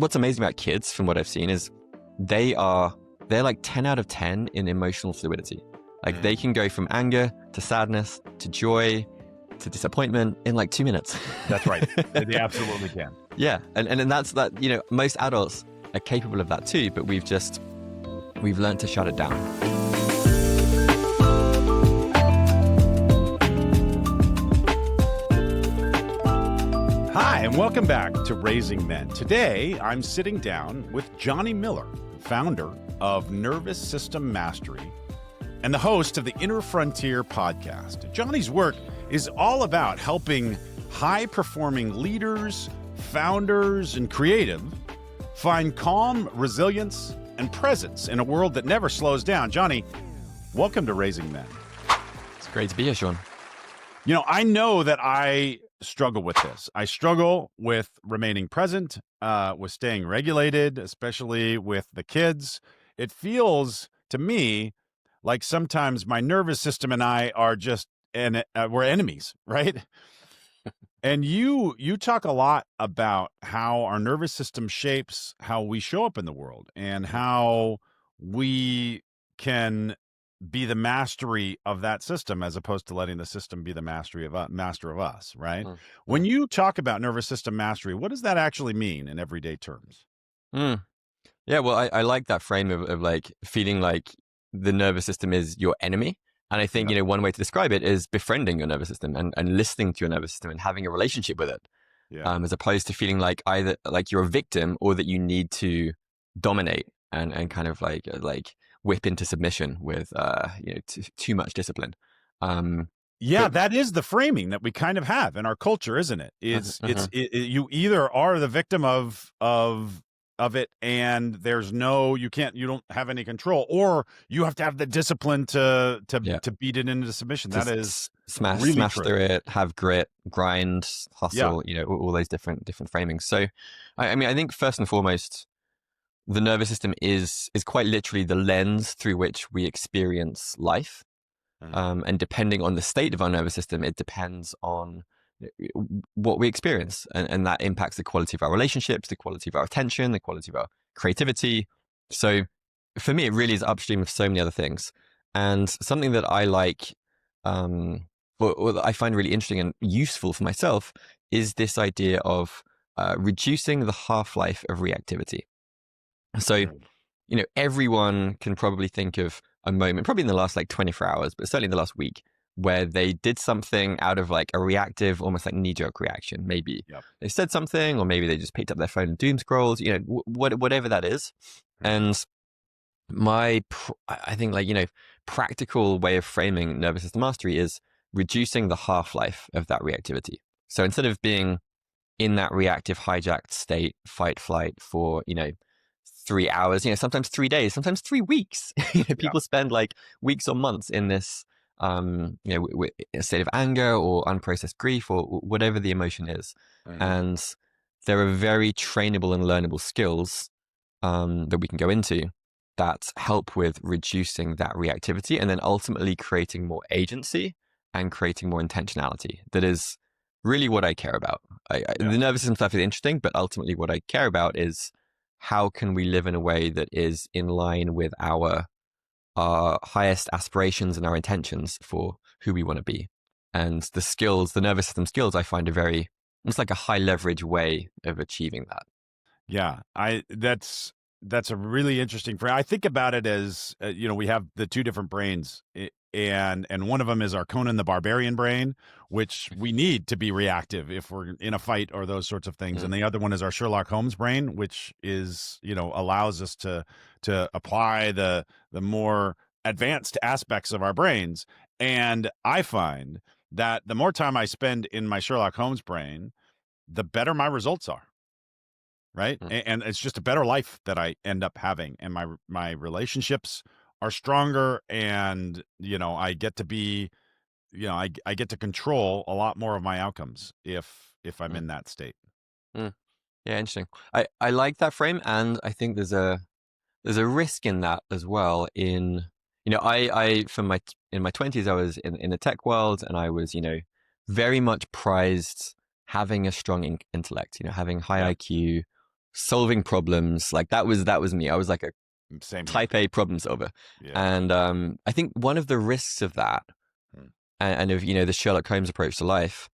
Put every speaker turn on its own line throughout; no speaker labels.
what's amazing about kids, from what I've seen, is they're like 10 out of 10 in emotional fluidity. Like they can go from anger to sadness to joy to disappointment in like 2 minutes.
That's right. They absolutely can.
Yeah. And that's that, most adults are capable of that too, but we've learned to shut it down.
Hi, and welcome back to Raising Men. Today, I'm sitting down with Jonny Miller, founder of Nervous System Mastery and the host of the Inner Frontier podcast. Jonny's work is all about helping high-performing leaders, founders, and creative find calm, resilience, and presence in a world that never slows down. Jonny, welcome to Raising Men.
It's great to be here, Shaun.
I know that I struggle with this. I struggle with remaining present, with staying regulated, especially with the kids. It feels to me like sometimes my nervous system and I are just, we're enemies, right? And you talk a lot about how our nervous system shapes how we show up in the world and how we can be the mastery of that system as opposed to letting the system be the master of us, right? Mm. When you talk about nervous system mastery, what does that actually mean in everyday terms?
Yeah, well, I like that frame of like feeling like the nervous system is your enemy. And I think, one way to describe it is befriending your nervous system and listening to your nervous system and having a relationship with it, as opposed to feeling like either like you're a victim or that you need to dominate and kind of like whip into submission with too much discipline.
That is the framing that we kind of have in our culture, isn't it? You either are the victim of it and you don't have any control, or you have to have the discipline to beat it into submission. That is
smash
really
through it, have grit, grind, hustle, all those different framings. So I mean, I think first and foremost, the nervous system is quite literally the lens through which we experience life. And depending on the state of our nervous system, it depends on what we experience. And that impacts the quality of our relationships, the quality of our attention, the quality of our creativity. So for me, it really is upstream of so many other things. And something that I like, or that I find really interesting and useful for myself, is this idea of reducing the half-life of reactivity. So, everyone can probably think of a moment, probably in the last like 24 hours, but certainly in the last week, where they did something out of like a reactive, almost like knee-jerk reaction. Maybe they said something, or maybe they just picked up their phone and doom scrolls, whatever that is. And I think practical way of framing nervous system mastery is reducing the half-life of that reactivity. So instead of being in that reactive hijacked state, fight, flight for, 3 hours, sometimes 3 days, sometimes 3 weeks. People spend like weeks or months in this, a state of anger or unprocessed grief or whatever the emotion is. Mm-hmm. And there are very trainable and learnable skills that we can go into that help with reducing that reactivity and then ultimately creating more agency and creating more intentionality. That is really what I care about. The nervous system stuff is interesting, but ultimately what I care about is how can we live in a way that is in line with our highest aspirations and our intentions for who we want to be. And the nervous system skills, I find it's like a high leverage way of achieving that.
Yeah, that's a really interesting frame. I think about it as, we have the two different brains, and one of them is our Conan the Barbarian brain, which we need to be reactive if we're in a fight or those sorts of things. Mm-hmm. And the other one is our Sherlock Holmes brain, which is, allows us to apply the more advanced aspects of our brains. And I find that the more time I spend in my Sherlock Holmes brain, the better my results are. Right. Mm-hmm. And it's just a better life that I end up having. And my relationships are stronger. And, I get to be, I get to control a lot more of my outcomes if I'm in that state.
Yeah, interesting. I like that frame. And I think there's a risk in that as well. In, I in my 20s, I was in the tech world, and I was, very much prized having a strong intellect, having high IQ, solving problems. Like that was me. I was like a
Same here.
type A problem solver.
Yeah.
And I think one of the risks of that, and of, the Sherlock Holmes approach to life,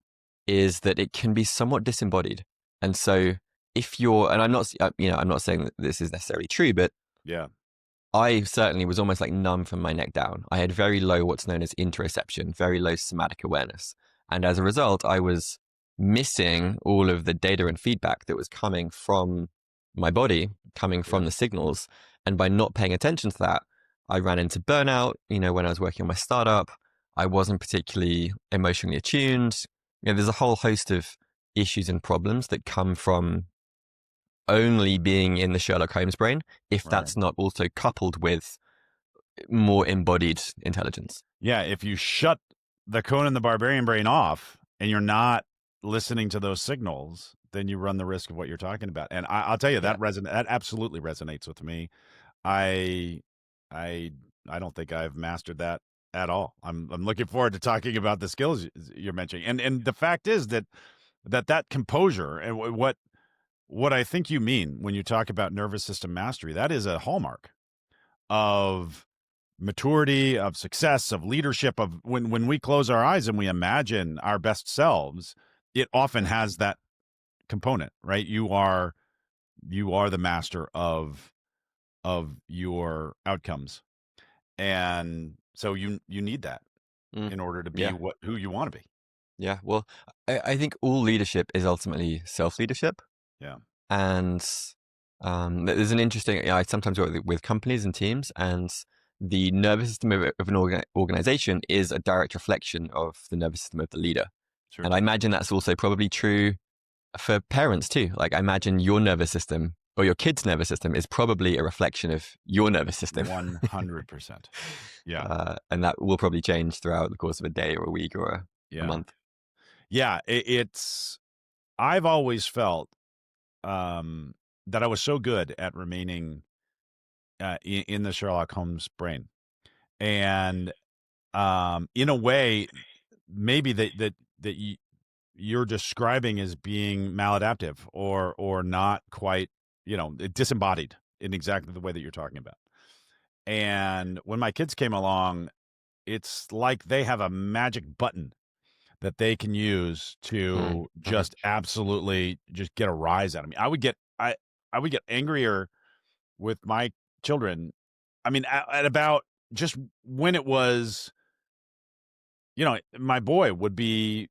is that it can be somewhat disembodied. And so if you're, and I'm not, I'm not saying that this is necessarily true, but
yeah,
I certainly was almost like numb from my neck down. I had very low what's known as interoception, very low somatic awareness. And as a result, I was missing all of the data and feedback that was coming from my body, coming from the signals. And by not paying attention to that, I ran into burnout. When I was working on my startup, I wasn't particularly emotionally attuned. There's a whole host of issues and problems that come from only being in the Sherlock Holmes brain, if that's not also coupled with more embodied intelligence.
Yeah, if you shut the Conan the Barbarian brain off and you're not listening to those signals, then you run the risk of what you're talking about. And I'll tell you, that that absolutely resonates with me. I don't think I've mastered that at all. I'm looking forward to talking about the skills you're mentioning. And the fact is that composure and what I think you mean when you talk about nervous system mastery, that is a hallmark of maturity, of success, of leadership, of when we close our eyes and we imagine our best selves, it often has that component, right? You are the master of your outcomes. And so you need that in order to be who you want to be.
Yeah. Well, I think all leadership is ultimately self-leadership.
Yeah.
And there's an interesting, I sometimes work with companies and teams, and the nervous system of an organization is a direct reflection of the nervous system of the leader. Sure. And I imagine that's also probably true for parents too. Like I imagine your nervous system or your kid's nervous system is probably a reflection of your nervous system.
100%. Yeah.
And that will probably change throughout the course of a day or a week or a month.
Yeah. I've always felt that I was so good at remaining in the Sherlock Holmes brain. And in a way, maybe that you're describing as being maladaptive or not quite, disembodied in exactly the way that you're talking about. And when my kids came along, it's like they have a magic button that they can use to just absolutely just get a rise out of me. I would get angrier with my children. I mean, at about just when it was, my boy would be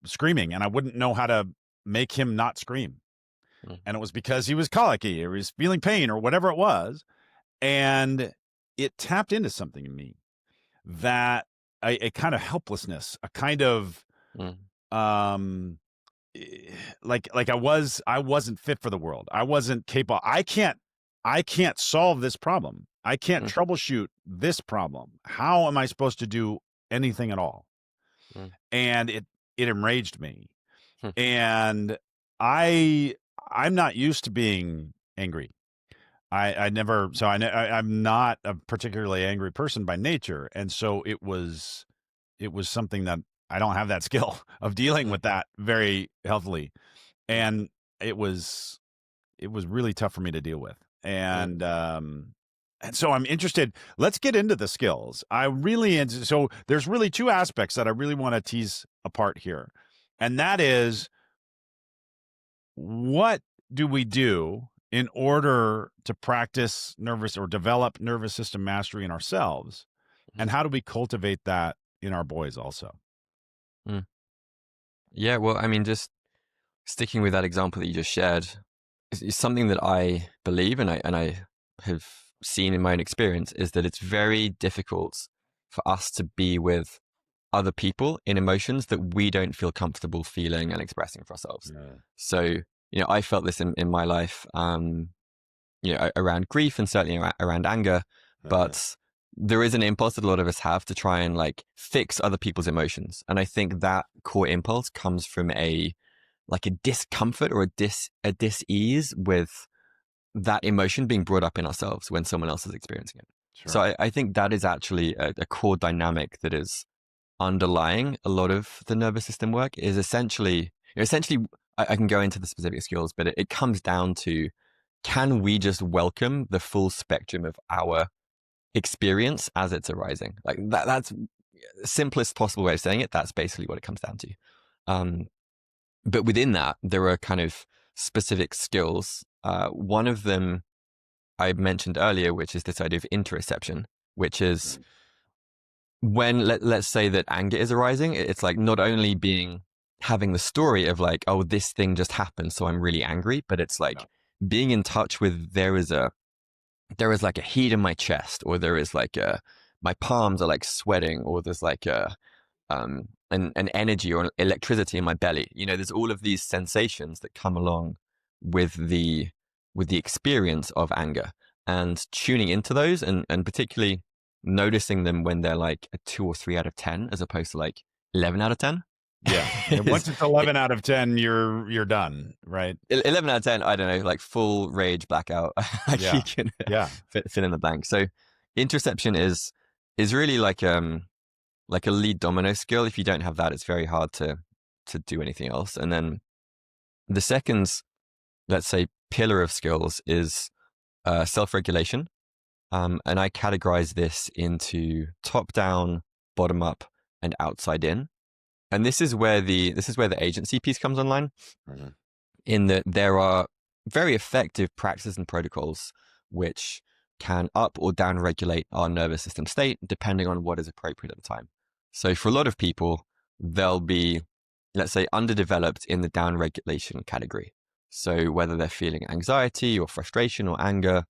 screaming and I wouldn't know how to make him not scream. And it was because he was colicky or he was feeling pain or whatever it was. And it tapped into something in me that a kind of helplessness, a kind of, like I wasn't fit for the world. I wasn't capable. I can't solve this problem. I can't troubleshoot this problem. How am I supposed to do anything at all? And it enraged me. And I'm not used to being angry. I'm not a particularly angry person by nature. And so it was something that I don't have that skill of dealing with that very healthily. And it was really tough for me to deal with. And so I'm interested. Let's get into the skills. So there's really two aspects that I really want to tease apart here. And that is, what do we do in order to practice develop nervous system mastery in ourselves? And how do we cultivate that in our boys also?
Yeah, well, I mean, just sticking with that example that you just shared is something that I believe and I have seen in my own experience, is that it's very difficult for us to be with other people in emotions that we don't feel comfortable feeling and expressing for ourselves. So, I felt this in my life, around grief and certainly around anger, but there is an impulse that a lot of us have to try and fix other people's emotions. And I think that core impulse comes from a discomfort or a dis-ease with that emotion being brought up in ourselves when someone else is experiencing it. Sure. So I think that is actually a core dynamic that is underlying a lot of the nervous system work. Is essentially I can go into the specific skills, but it comes down to can we just welcome the full spectrum of our experience as it's arising? Like that's the simplest possible way of saying it. That's basically what it comes down to. But within that, there are kind of specific skills. One of them I mentioned earlier, which is this idea of interoception, which is when let's say that anger is arising, it's like not only having the story of like, oh, this thing just happened, so I'm really angry, but it's like being in touch with there is like a heat in my chest, or there is like my palms are like sweating, or there's like an energy or electricity in my belly. You know, there's all of these sensations that come along with the experience of anger, and tuning into those, and particularly noticing them when they're like a 2 or 3 out of 10 as opposed to like 11 out of 10.
Yeah. Once it's 11 out of 10, you're done, right?
11 out of 10, I don't know, like full rage blackout. Like
Yeah.
you can
Yeah.
fill in the blank. So interoception is really like a lead domino skill. If you don't have that, it's very hard to do anything else. And then the second, let's say, pillar of skills is self-regulation. And I categorize this into top down, bottom up, and outside in. And this is where the agency piece comes online, in that there are very effective practices and protocols which can up or down regulate our nervous system state depending on what is appropriate at the time. So for a lot of people, they'll be, let's say, underdeveloped in the down regulation category. So whether they're feeling anxiety or frustration or anger,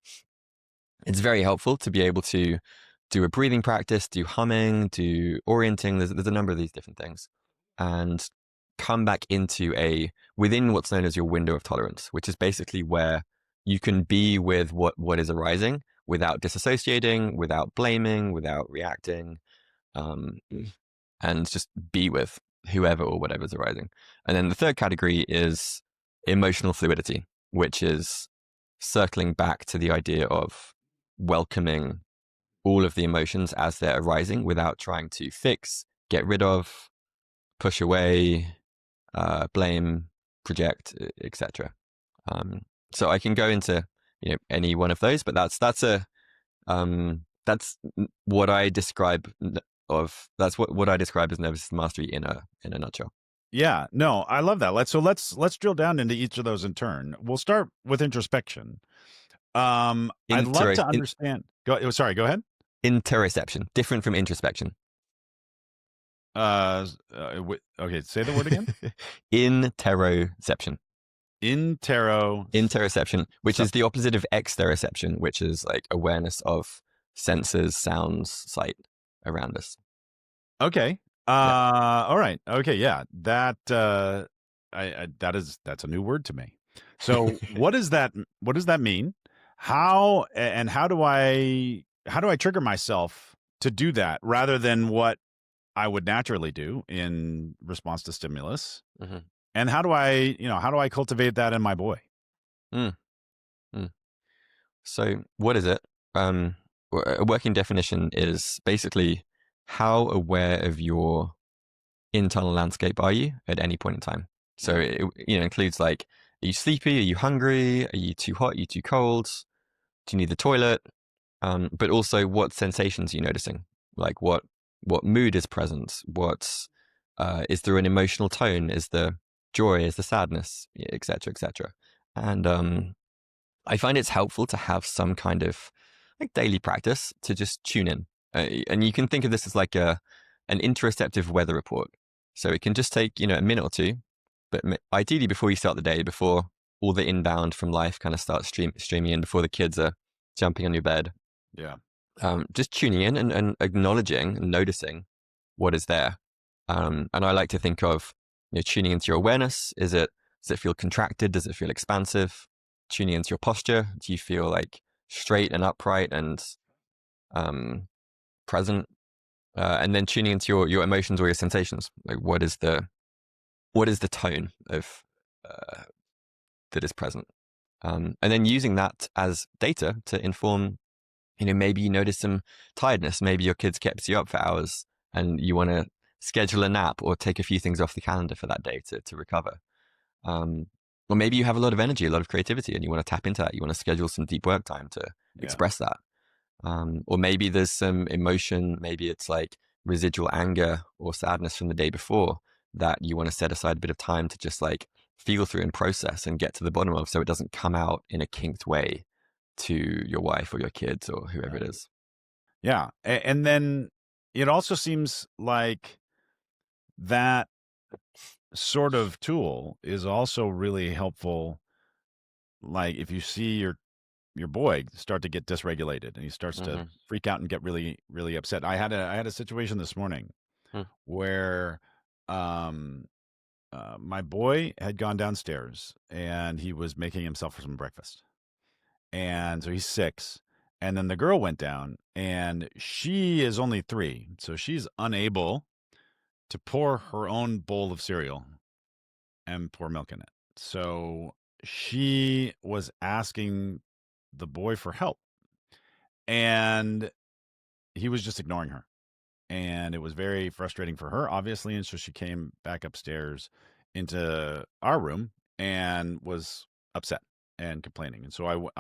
it's very helpful to be able to do a breathing practice, do humming, do orienting. There's a number of these different things, and come back into within what's known as your window of tolerance, which is basically where you can be with what is arising without disassociating, without blaming, without reacting, and just be with whoever or whatever's arising. And then the third category is emotional fluidity, which is circling back to the idea of welcoming all of the emotions as they're arising without trying to fix, get rid of, push away, blame, project, etc. So I can go into any one of those, but that's what I describe that's what I describe as nervous system mastery in a nutshell.
Yeah, no, I love that. Let's drill down into each of those in turn. We'll start with introspection. I'd love to understand. Go ahead.
Interoception, different from introspection.
Okay, say the word again.
Interoception.
Interoception,
which is the opposite of exteroception, which is like awareness of senses, sounds, sight around us.
Okay. All right. Okay. Yeah. That's a new word to me. So what does that mean? How do I trigger myself to do that rather than what I would naturally do in response to stimulus? Mm-hmm. And how do I cultivate that in my boy?
So what is it? A working definition is basically how aware of your internal landscape are you at any point in time. So it includes like, are you sleepy? Are you hungry? Are you too hot? Are you too cold? Do you need the toilet? But also, what sensations are you noticing? Like what mood is present? Is there an emotional tone? Is there joy? Is there sadness? Etc. Etc. And I find it's helpful to have some kind of like daily practice to just tune in. And you can think of this as like an interoceptive weather report. So it can just take, a minute or two, but ideally before you start the day, before all the inbound from life kind of starts streaming in, before the kids are jumping on your bed.
Yeah.
Just tuning in and acknowledging and noticing what is there. And I like to think of, tuning into your awareness. Does it feel contracted? Does it feel expansive? Tuning into your posture. Do you feel like straight and upright and present? And then tuning into your emotions or your sensations. Like what is the tone of that is present? And then using that as data to inform, maybe you notice some tiredness. Maybe your kids kept you up for hours and you want to schedule a nap or take a few things off the calendar for that day to recover. or maybe you have a lot of energy, a lot of creativity, and you want to tap into that. You want to schedule some deep work time to express that. Or maybe there's some emotion, maybe it's like residual anger or sadness from the day before that you want to set aside a bit of time to just like feel through and process and get to the bottom of, so it doesn't come out in a kinked way to your wife or your kids or whoever it is.
Yeah. And then it also seems like that sort of tool is also really helpful. Like if you see your boy start to get dysregulated and he starts to freak out and get really, really upset. I had a situation this morning where my boy had gone downstairs and he was making himself some breakfast. And so he's 6. And then the girl went down and she is only 3. So she's unable to pour her own bowl of cereal and pour milk in it. So she was asking the boy for help. And he was just ignoring her. And it was very frustrating for her, obviously. And so she came back upstairs into our room and was upset and complaining. And so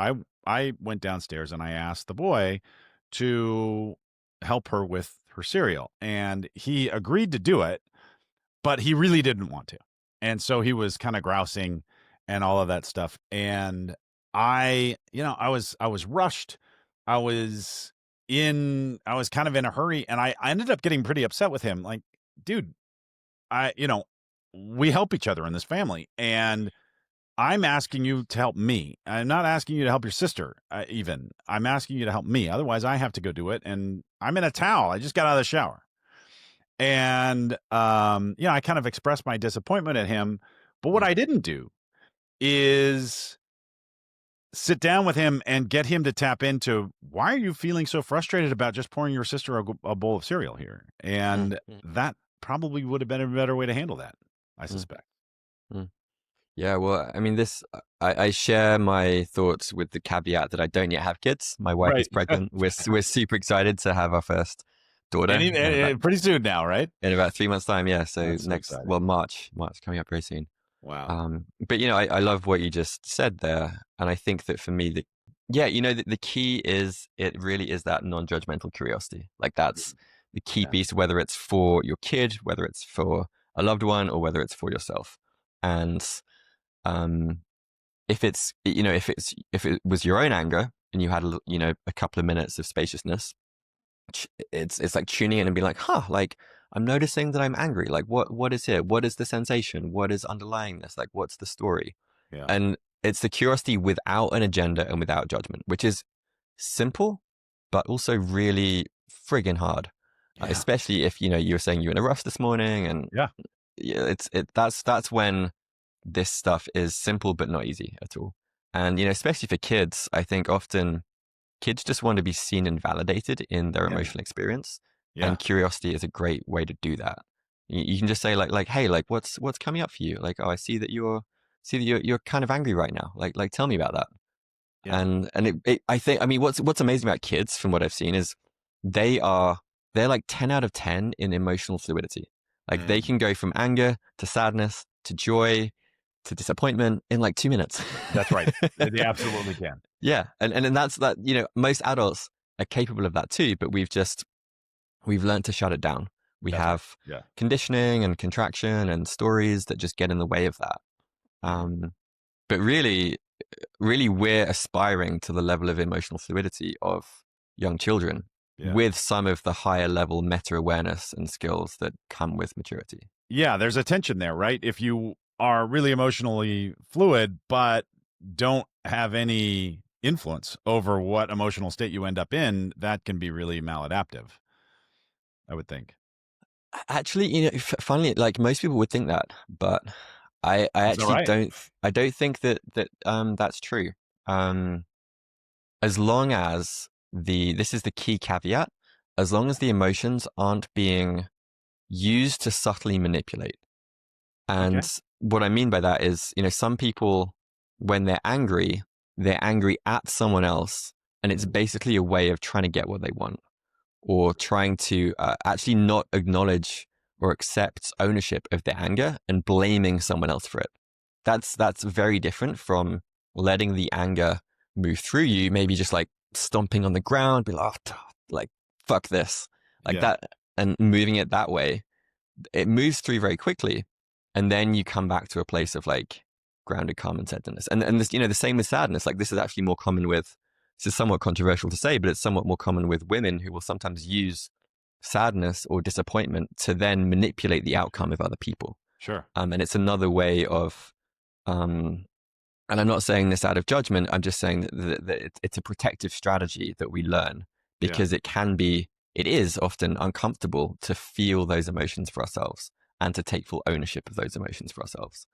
I went downstairs and I asked the boy to help her with her cereal. And he agreed to do it, but he really didn't want to. And so he was kind of grousing and all of that stuff. And I was rushed. I was kind of in a hurry, and I ended up getting pretty upset with him. Like, dude, we help each other in this family, and I'm asking you to help me. I'm not asking you to help your sister, even. I'm asking you to help me. Otherwise, I have to go do it, and I'm in a towel. I just got out of the shower. And, I kind of expressed my disappointment at him. But what I didn't do is sit down with him and get him to tap into, why are you feeling so frustrated about just pouring your sister a bowl of cereal here? And that probably would have been a better way to handle that, I suspect.
Yeah, well, I mean, I share my thoughts with the caveat that I don't yet have kids. My wife is pregnant. We're super excited to have our first daughter.
Pretty soon now, right?
In about 3 months' time, yeah. So March coming up very soon.
Wow.
But I love what you just said there, and I think that for me, the key is, it really is that non-judgmental curiosity. Like that's the key piece, whether it's for your kid, whether it's for a loved one, or whether it's for yourself. And if it was your own anger and you had a couple of minutes of spaciousness, it's like tuning in and being like, like I'm noticing that I'm angry. Like what is here? What is the sensation? What is underlying this? Like what's the story?
Yeah.
And it's the curiosity without an agenda and without judgment, which is simple, but also really friggin' hard. Especially if you were saying you were in a rush this morning, and that's when this stuff is simple but not easy at all. And especially for kids, I think often kids just want to be seen and validated in their emotional experience. And curiosity is a great way to do that. You can just say like, hey, like what's coming up for you? Like, oh, I see that you're kind of angry right now. Like tell me about that. And I think, I mean, what's amazing about kids from what I've seen is they're like 10 out of 10 in emotional fluidity. Like they can go from anger to sadness to joy to disappointment in like 2 minutes.
That's right. They absolutely can.
Yeah. And that's that, most adults are capable of that too, but we've learned to shut it down. We have conditioning and contraction and stories that just get in the way of that. But really we're aspiring to the level of emotional fluidity of young children with some of the higher level meta awareness and skills that come with maturity.
Yeah. There's a tension there, right? If you are really emotionally fluid, but don't have any influence over what emotional state you end up in, that can be really maladaptive, I would think.
Actually, finally, like most people would think that, but I actually don't think that that's true. As long as this is the key caveat, as long as the emotions aren't being used to subtly manipulate. And what I mean by that is, some people, when they're angry at someone else, and it's basically a way of trying to get what they want, or trying to actually not acknowledge or accept ownership of their anger and blaming someone else for it. that's very different from letting the anger move through you, maybe just like stomping on the ground, be like, oh, like fuck this, like
Yeah.
that, and moving it that way. It moves through very quickly, and then you come back to a place of like grounded calm and centeredness. And this, the same with sadness. Like, this is actually more common with, this is somewhat controversial to say, but it's somewhat more common with women who will sometimes use sadness or disappointment to then manipulate the outcome of other people.
Sure.
And it's another way of, and I'm not saying this out of judgment, I'm just saying that it's a protective strategy that we learn, because it is often uncomfortable to feel those emotions for ourselves and to take full ownership of those emotions for ourselves.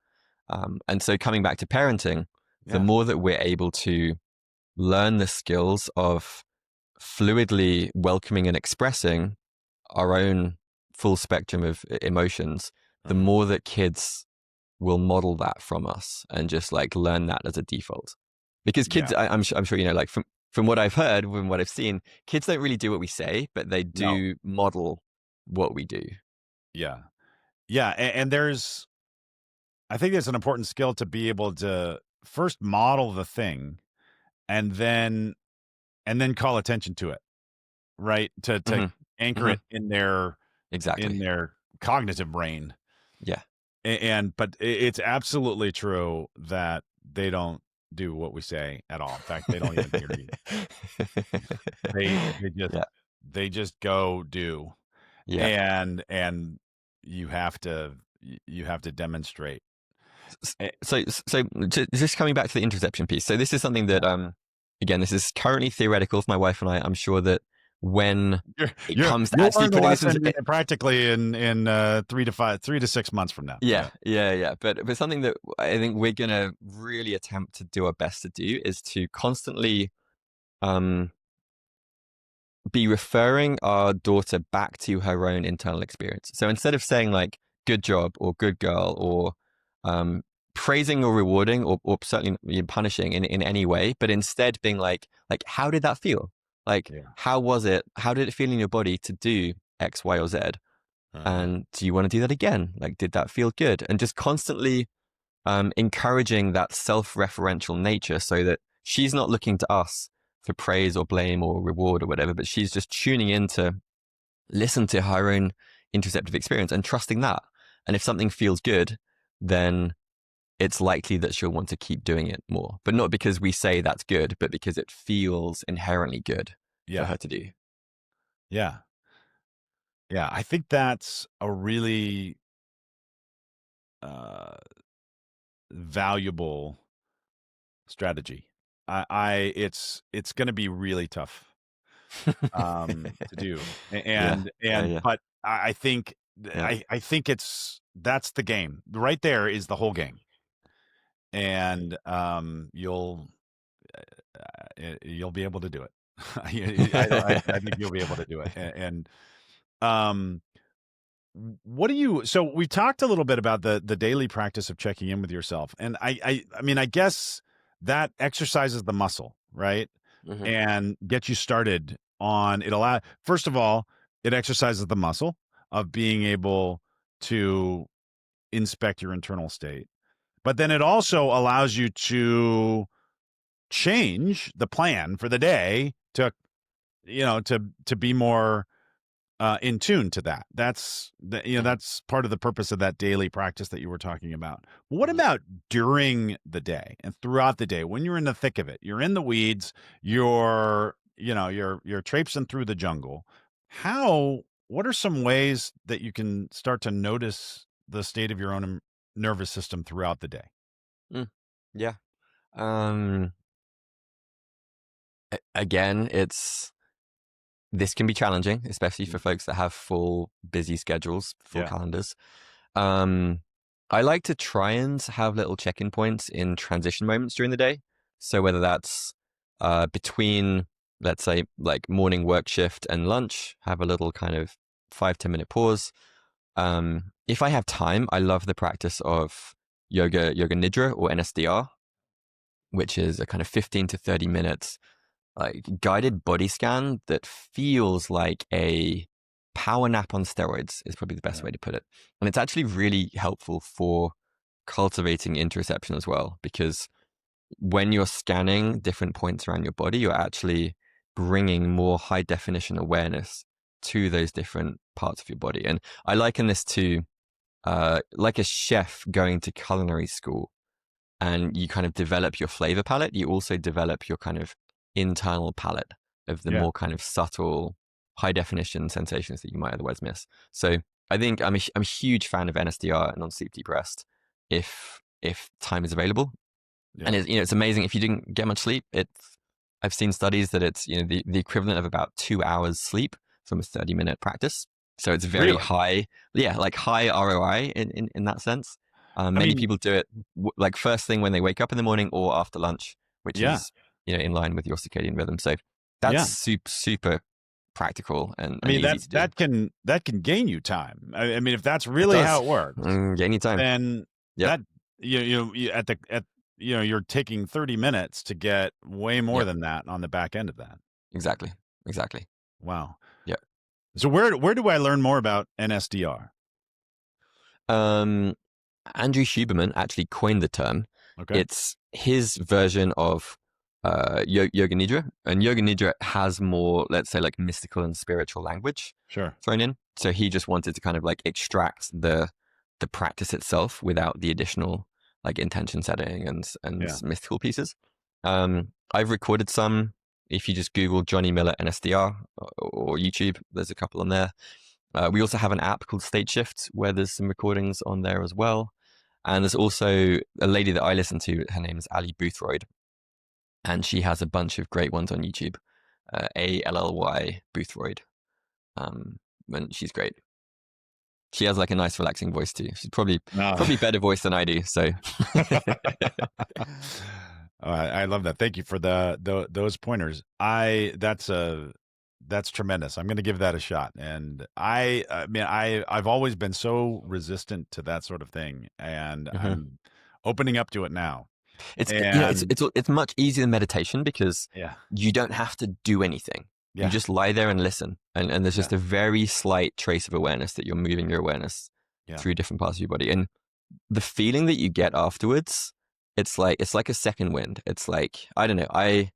And so, coming back to parenting, the more that we're able to learn the skills of fluidly welcoming and expressing our own full spectrum of emotions, the more that kids will model that from us and just like learn that as a default. Because kids, I'm sure, like from what I've heard, from what I've seen, kids don't really do what we say, but they
No.
do model what we do.
Yeah. Yeah. And I think it's an important skill to be able to first model the thing and then call attention to it, right? To anchor it in their cognitive brain.
Yeah.
But it's absolutely true that they don't do what we say at all. In fact, they don't even hear you. They just go do.
Yeah.
And you have to demonstrate.
So just coming back to the interoception piece. So this is something that again, this is currently theoretical for my wife and I. I'm sure that when it comes to actually putting this into
practically in 3 to 6 months from now.
Yeah. But something that I think we're gonna really attempt to do our best to do is to constantly be referring our daughter back to her own internal experience. So instead of saying like good job or good girl or praising or rewarding or certainly punishing in any way, but instead being like how did that feel? Like how was it? How did it feel in your body to do X, Y, or Z? And do you want to do that again? Like, did that feel good? And just constantly encouraging that self-referential nature, so that she's not looking to us for praise or blame or reward or whatever, but she's just tuning in to listen to her own interoceptive experience and trusting that. And if something feels good, then it's likely that she'll want to keep doing it more, but not because we say that's good, but because it feels inherently good for her to do.
Yeah. I think that's a really valuable strategy. It's going to be really tough to do, but I think I think that's the game right there, is the whole game, and you'll be able to do it. I think you'll be able to do it, and what do you? So we talked a little bit about the daily practice of checking in with yourself, and I mean, I guess that exercises the muscle, right? And gets you started on it. First of all, it exercises the muscle of being able to inspect your internal state, but then it also allows you to change the plan for the day to be more in tune to that. That's that's part of the purpose of that daily practice that you were talking about. What about during the day and throughout the day, when you're in the thick of it, you're in the weeds, you're traipsing through the jungle? What are some ways that you can start to notice the state of your own nervous system throughout the day?
Yeah. Again, this can be challenging, especially for folks that have full busy schedules, full calendars. I like to try and have little check-in points in transition moments during the day. So whether that's between, let's say, like morning work shift and lunch, have a little kind of 5-10 minute pause. If I have time, I love the practice of yoga nidra, or NSDR, which is a kind of 15 to 30 minutes like guided body scan that feels like a power nap on steroids, is probably the best way to put it. And it's actually really helpful for cultivating interoception as well, because when you're scanning different points around your body, you're actually bringing more high definition awareness to those different parts of your body. And I liken this to like a chef going to culinary school, and you kind of develop your flavor palette. You also develop your kind of internal palette of the
Yeah.
more kind of subtle, high definition sensations that you might otherwise miss. So I think I'm a huge fan of NSDR, non-sleep deep rest, if time is available.
Yeah.
And it's amazing if you didn't get much sleep. I've seen studies that it's the equivalent of about 2 hours sleep from a 30-minute practice. So it's very
Really?
high, like high ROI in that sense.
I
Many
mean,
people do it like first thing when they wake up in the morning or after lunch, which
yeah.
is in line with your circadian rhythm. So that's
Yeah.
super practical and
I mean,
easy to do.
that can gain you time. I mean, if that's
It
really
does.
how it works,
Any time.
then
Yep.
that you're taking 30 minutes to get way more
Yep.
than that on the back end of that.
Exactly.
Wow.
Yeah.
So where do I learn more about NSDR?
Andrew Huberman actually coined the term.
Okay.
It's his version of Yoga Nidra, and Yoga Nidra has more, let's say, like mystical and spiritual language
Sure.
thrown in. So he just wanted to kind of like extract the practice itself without the additional like intention setting and mystical pieces. I've recorded some. If you just Google Jonny Miller NSDR or YouTube, there's a couple on there. We also have an app called State Shift where there's some recordings on there as well. And there's also a lady that I listen to. Her name is Ali Boothroyd, and she has a bunch of great ones on YouTube. Ally Boothroyd, and she's great. She has like a nice relaxing voice too. She's probably better voice than I do. So
I love that. Thank you for those pointers. That's tremendous. I'm going to give that a shot. And I mean, I've always been so resistant to that sort of thing, and I'm opening up to it now.
It's much easier than meditation because you don't have to do anything.
Yeah.
You just lie there and listen, and there's just a very slight trace of awareness that you're moving your awareness through different parts of your body, and the feeling that you get afterwards, it's like a second wind. It's like, I don't know, I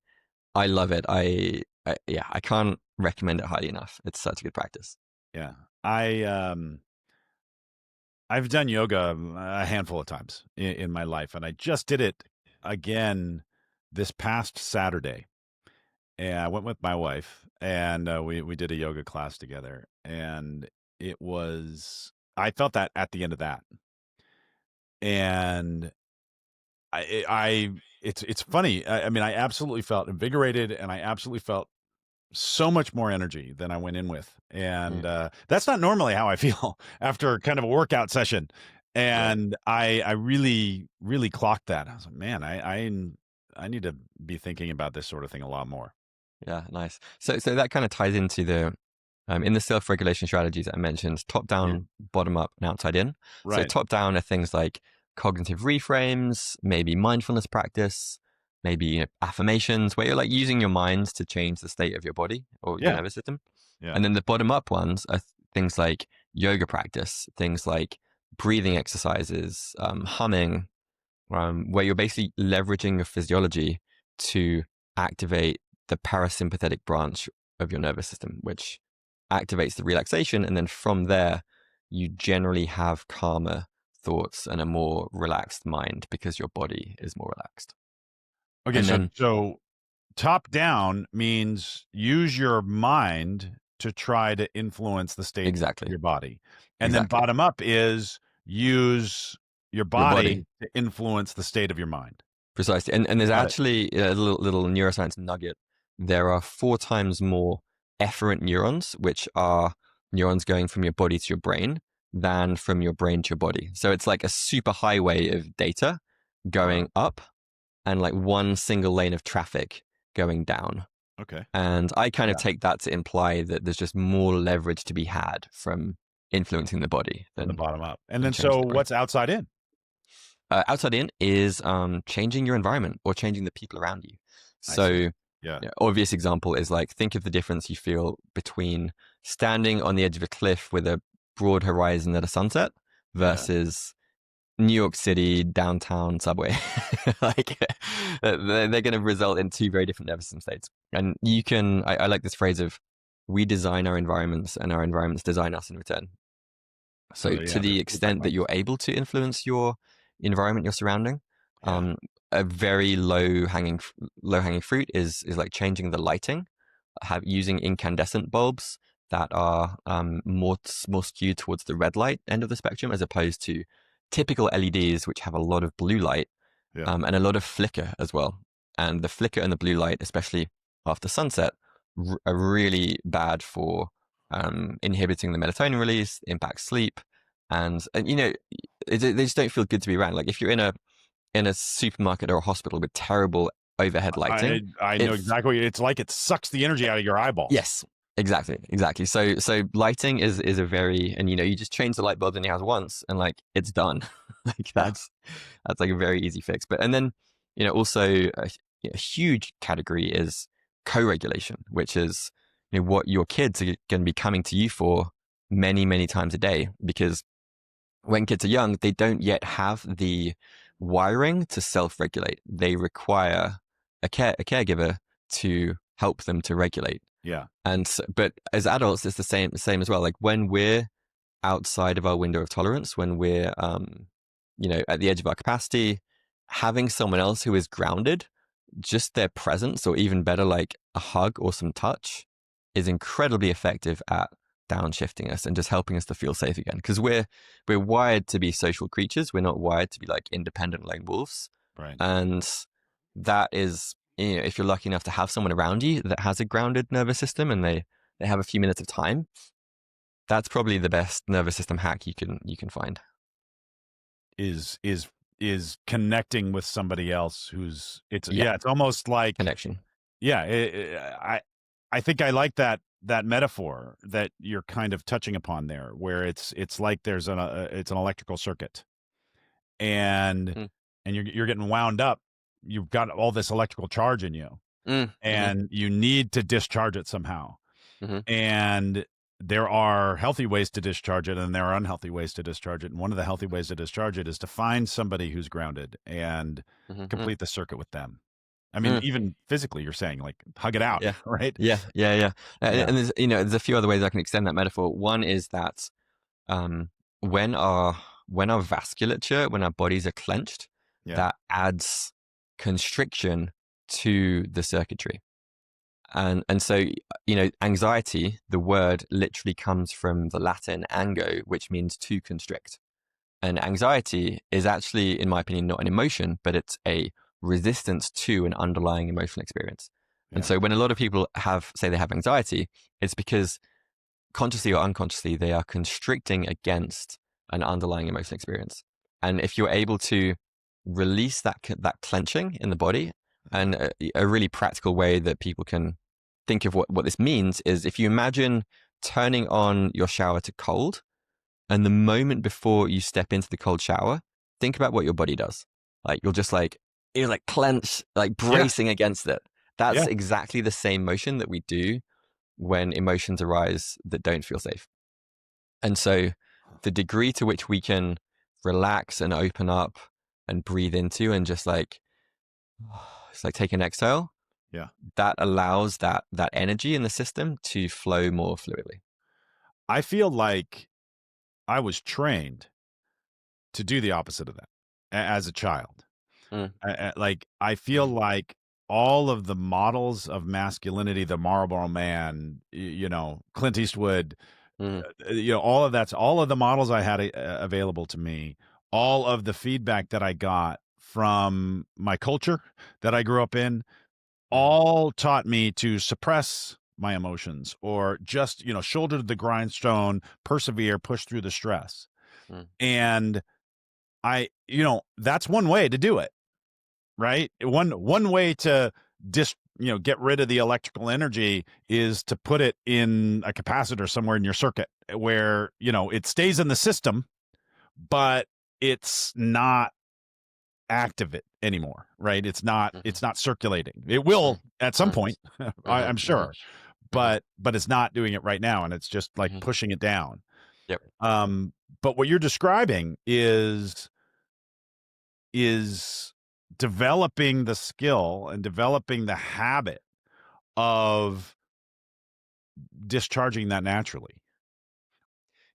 love it. I can't recommend it highly enough. It's such a good practice.
Yeah, I've done yoga a handful of times in my life, and I just did it again this past Saturday. And I went with my wife, and we did a yoga class together, and I felt that at the end of that, and it's funny. I mean, I absolutely felt invigorated, and I absolutely felt so much more energy than I went in with, and that's not normally how I feel after kind of a workout session. And I really clocked that. I was like, man, I need to be thinking about this sort of thing a lot more.
Yeah, nice. So that kind of ties into the in the self-regulation strategies that I mentioned, top down, bottom up, and outside in.
Right.
So top down are things like cognitive reframes, maybe mindfulness practice, maybe affirmations, where you're like using your mind to change the state of your body or your nervous system.
Yeah.
And then the bottom up ones are things like yoga practice, things like breathing exercises, humming, where you're basically leveraging your physiology to activate the parasympathetic branch of your nervous system, which activates the relaxation. And then from there, you generally have calmer thoughts and a more relaxed mind because your body is more relaxed.
Okay, so top down means use your mind to try to influence the state of your body. And then bottom up is use your body to influence the state of your mind.
Precisely. And there's actually a little neuroscience nugget. There are 4 times more efferent neurons, which are neurons going from your body to your brain, than from your brain to your body. So it's like a super highway of data going up and like one single lane of traffic going down.
Okay.
And I kind of take that to imply that there's just more leverage to be had from influencing the body than
the bottom up. And then so what's outside in?
Outside in is changing your environment or changing the people around you. So obvious example is like, think of the difference you feel between standing on the edge of a cliff with a broad horizon at a sunset versus New York City downtown subway. Like they're going to result in two very different nervous system states. And you can, I like this phrase of, we design our environments and our environments design us in return. So to
Yeah,
the
there's feedback
extent that you're
loops.
able to influence your environment, your surrounding,
Yeah,
a very low hanging fruit is like changing the lighting, using incandescent bulbs that are more skewed towards the red light end of the spectrum, as opposed to typical LEDs, which have a lot of blue light
yeah.
and a lot of flicker as well. And the flicker and the blue light, especially after sunset, are really bad for inhibiting the melatonin release, impacts sleep, and you know they just don't feel good to be around. Like if you're in a supermarket or a hospital with terrible overhead lighting,
I know
if
exactly. It's like it sucks the energy out of your eyeballs.
yes, exactly. So lighting is a very, and you know, you just change the light bulb in your house once and like it's done. Like
Yeah,
that's like a very easy fix. But and then you know also a huge category is co-regulation, which is you know what your kids are going to be coming to you for many times a day, because when kids are young, they don't yet have the wiring to self-regulate. They require a caregiver to help them to regulate.
yeah,
And so, but as adults, it's the same as well. Like when we're outside of our window of tolerance, when we're you know, at the edge of our capacity, having someone else who is grounded, just their presence, or even better, like a hug or some touch, is incredibly effective at downshifting us and just helping us to feel safe again. Because we're wired to be social creatures. We're not wired to be like independent lone wolves.
right.
And that is, you know, if you're lucky enough to have someone around you that has a grounded nervous system and they have a few minutes of time, that's probably the best nervous system hack you can find.
Is is connecting with somebody else who's it's
Yeah,
yeah. It's almost like
connection.
yeah. I think I like that metaphor that you're kind of touching upon there, where it's like there's it's an electrical circuit, and
Mm,
you're getting wound up. You've got all this electrical charge in you,
mm-hmm,
and you need to discharge it somehow.
mm-hmm,
And there are healthy ways to discharge it, and there are unhealthy ways to discharge it. And one of the healthy ways to discharge it is to find somebody who's grounded and
mm-hmm,
complete the circuit with them. I mean,
mm,
even physically, you're saying like hug it out,
yeah.
right?
Yeah.
Yeah,
And there's, you know, there's a few other ways I can extend that metaphor. One is that um, when our vasculature, when our bodies are clenched,
yeah,
that adds constriction to the circuitry. And so, you know, anxiety, the word literally comes from the Latin ango, which means to constrict. And anxiety is actually, in my opinion, not an emotion, but it's a resistance to an underlying emotional experience. And
yeah,
so when a lot of people say they have anxiety, it's because consciously or unconsciously, they are constricting against an underlying emotional experience. And if you're able to release that clenching in the body, and a really practical way that people can think of what this means is if you imagine turning on your shower to cold, and the moment before you step into the cold shower, think about what your body does. Like you're like clench, like
yeah,
bracing against it. That's
yeah.
exactly the same motion that we do when emotions arise that don't feel safe. And so the degree to which we can relax and open up and breathe into and just like it's like take an exhale,
Yeah.
that allows that energy in the system to flow more fluidly.
I feel like I was trained to do the opposite of that as a child.
Mm,
Like I feel like all of the models of masculinity, the Marlboro Man, you know, Clint Eastwood,
mm,
you know, all of the models I had available to me, all of the feedback that I got from my culture that I grew up in,
mm,
all taught me to suppress my emotions or just, you know, shoulder to the grindstone, persevere, push through the stress.
mm,
And you know, that's one way to do it, right? One way to you know, get rid of the electrical energy is to put it in a capacitor somewhere in your circuit where, you know, it stays in the system, but it's not active it anymore, right?
mhm,
It's not circulating. It will
mm,
at some
mm,
point,
mhm,
I'm
mhm,
sure,
mhm,
but it's not doing it right now, and it's just like
mhm.
pushing it down.
Yep.
Um, but what you're describing is is developing the skill and developing the habit of discharging that naturally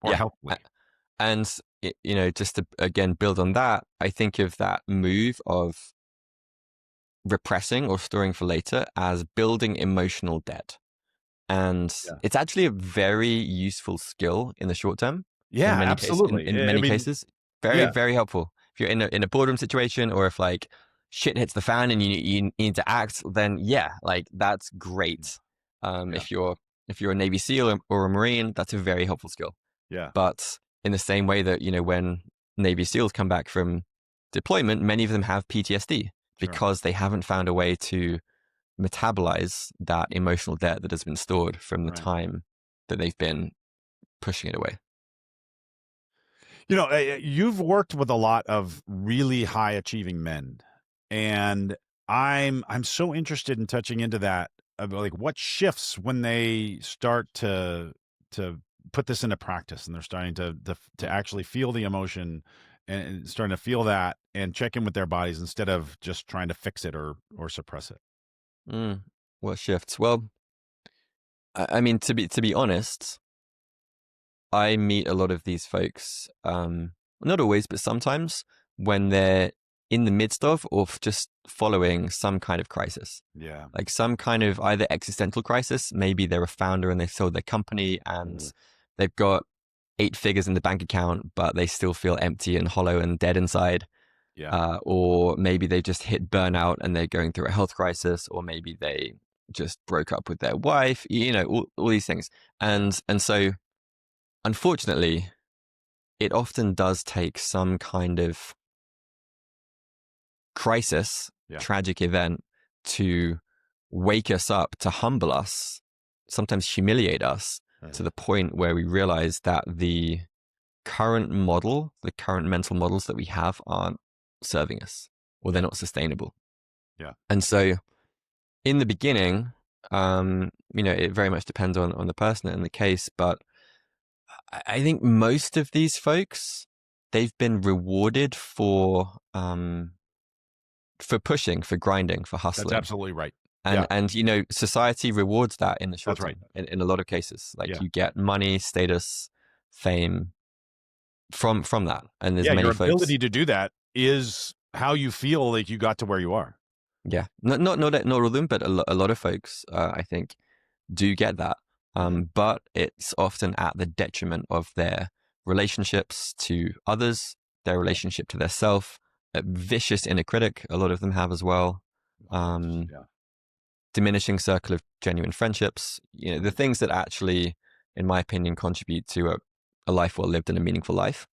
or
Yeah.
healthily.
And, just to, again, build on that, I think of that move of repressing or storing for later as building emotional debt. And
Yeah.
it's actually a very useful skill in the short term.
Yeah, absolutely.
In
I
many
mean,
cases, very,
yeah,
very helpful. If you're in a boredom situation, or if like shit hits the fan and you need to act, then yeah, like that's great.
yeah,
If you're a Navy SEAL or a Marine, that's a very helpful skill.
yeah,
But in the same way that, when Navy SEALs come back from deployment, many of them have PTSD
sure.
because they haven't found a way to metabolize that emotional debt that has been stored from the
Right.
time that they've been pushing it away.
You've worked with a lot of really high achieving men, and I'm so interested in touching into that, about like what shifts when they start to put this into practice, and they're starting to actually feel the emotion and starting to feel that and check in with their bodies instead of just trying to fix it or suppress it.
Mm, what shifts? Well, I mean, to be honest, I meet a lot of these folks, not always, but sometimes when they're in the midst of or just following some kind of crisis,
Yeah.
like some kind of either existential crisis. Maybe they're a founder and they sold their company and
Mhm.
they've got 8 figures in the bank account, but they still feel empty and hollow and dead inside.
Yeah.
Or maybe they just hit burnout and they're going through a health crisis, or maybe they just broke up with their wife, all these things.
Yeah.
And so, unfortunately, it often does take some kind of crisis,
Yeah.
tragic event to wake us up, to humble us, sometimes humiliate us to
Mhm.
the point where we realize that the current mental models that we have aren't serving us, or they're
Yeah.
not sustainable.
Yeah.
And so in the beginning, it very much depends on the person and the case, but I think most of these folks, they've been rewarded for pushing, for grinding, for
That's
hustling.
absolutely right.
And
Yeah.
society rewards that in the short
That's right.
term in a lot of cases. Like
Yeah.
you get money, status, fame from that. And there's
Yeah, your
many folks.
ability to do that is how you feel like you got to where you are.
Yeah, not all of them, but a lot of folks, I think, do get that.
Mhm.
But it's often at the detriment of their relationships to others, their
Yeah.
relationship to their self, a vicious inner critic. A lot of them have as well.
Of course.
Um,
Yeah.
Diminishing circle of genuine friendships. The
Mhm.
things that actually, in my opinion, contribute to a life well lived and a meaningful life.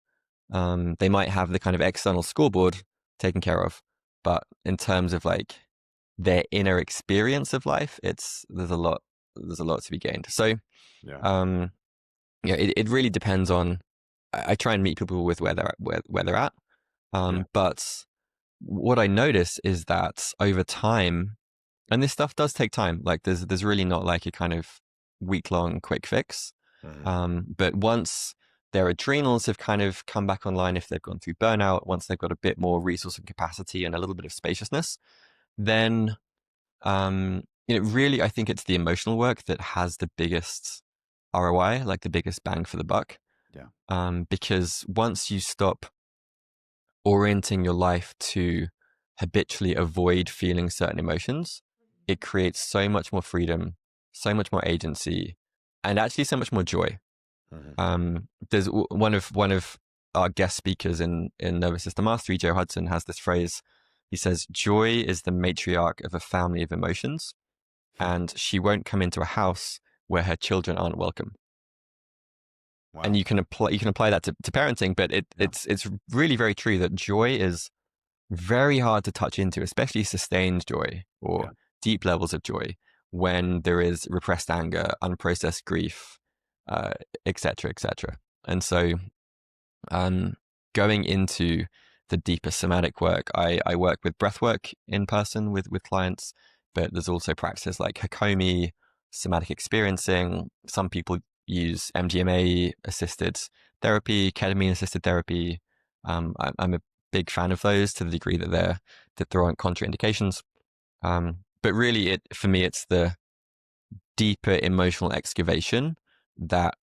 They might have the kind of external scoreboard taken care of, but in terms of like their inner experience of life, there's a lot to be gained. So,
Yeah.
um, it really depends on. I try and meet people with where they're at, where they're at.
Yeah.
But what I notice is that over time, and this stuff does take time. Like there's really not like a kind of week long quick fix.
Mhm.
But once their adrenals have kind of come back online, if they've gone through burnout, once they've got a bit more resource and capacity and a little bit of spaciousness, then really, I think it's the emotional work that has the biggest ROI, like the biggest bang for the buck.
Yeah.
Because once you stop orienting your life to habitually avoid feeling certain emotions, it creates so much more freedom, so much more agency, and actually so much more joy.
Mhm.
There's one of our guest speakers in Nervous System Mastery, Joe Hudson, has this phrase. He says, "Joy is the matriarch of a family of emotions, and she won't come into a house where her children aren't welcome." And
Wow.
you can apply that to parenting, but
Yeah.
it's really very true that joy is very hard to touch into, especially sustained joy or
Yeah.
deep levels of joy when there is repressed anger, unprocessed grief, uh, et cetera, et cetera. And so, um, going into the deeper somatic work, I work with breath work in person with clients, but there's also practices like Hakomi, somatic experiencing. Some people use MDMA assisted therapy, ketamine assisted therapy. I'm a big fan of those to the degree that there aren't contraindications. But really, for me, it's the deeper emotional excavation that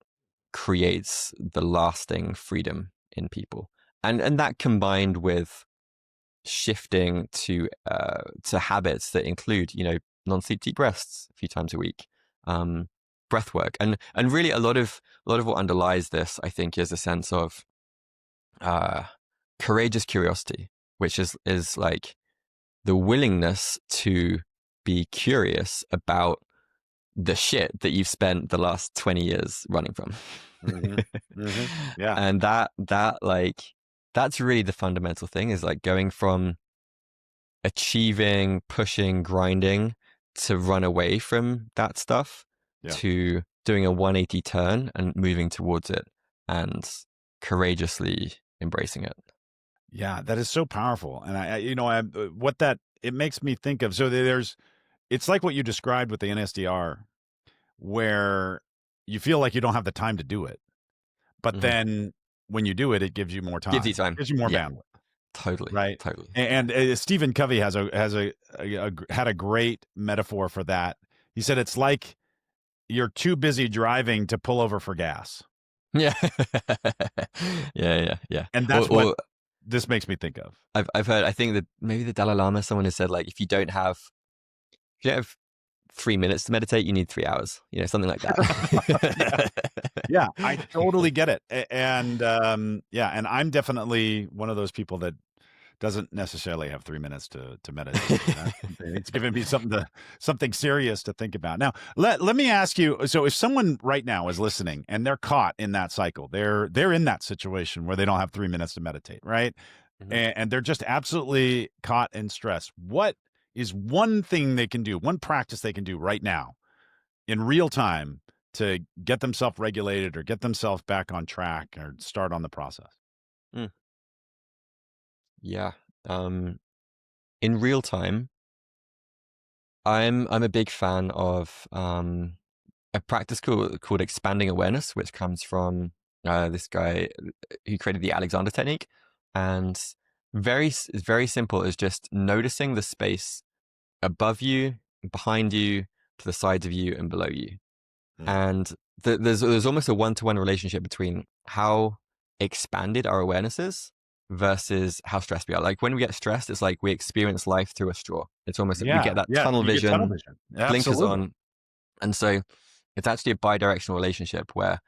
creates the lasting freedom in people, and that combined with shifting to habits that include, non-sleep deep rests a few times a week, breath work, and really a lot of what underlies this, I think, is a sense of courageous curiosity, which is like the willingness to be curious about the shit that you've spent the last 20 years running from.
Yeah.
And that's really the fundamental thing, is like going from achieving, pushing, grinding to run away from that stuff to doing a 180 turn and moving towards it and courageously embracing it.
Yeah, that is so powerful. And what that it makes me think of. So it's like what you described with the NSDR, where you feel like you don't have the time to do it, but then when you do it, it gives you more time.
Gives you time.
Gives you more
Yeah.
bandwidth.
Totally.
Right.
Totally.
And Stephen Covey had a great metaphor for that. He said it's like you're too busy driving to pull over for gas.
Yeah. Yeah.
And that's what this makes me think of.
I've heard, I think that maybe the Dalai Lama, someone has said, like, if you don't have 3 minutes to meditate, you need 3 hours, something like that.
Yeah, I totally get it. And and I'm definitely one of those people that doesn't necessarily have 3 minutes to meditate. It's giving me something serious to think about. Now, let me ask you, so if someone right now is listening and they're caught in that cycle, they're in that situation where they don't have 3 minutes to meditate, right? And they're just absolutely caught in stress. What is one thing they can do, one practice they can do right now in real time to get themselves regulated or get themselves back on track or start on the process?
Yeah. In real time, I'm a big fan of a practice called expanding awareness, which comes from this guy who created the Alexander technique, and very simple, is just noticing the space above you, behind you, to the sides of you, and below you. And there's almost a one-to-one relationship between how expanded our awareness is versus how stressed we are. Like when we get stressed, it's like we experience life through a straw. It's almost we get that tunnel
you get tunnel
vision,
vision.
blinkers
Absolutely.
on, and so it's actually a bi-directional relationship where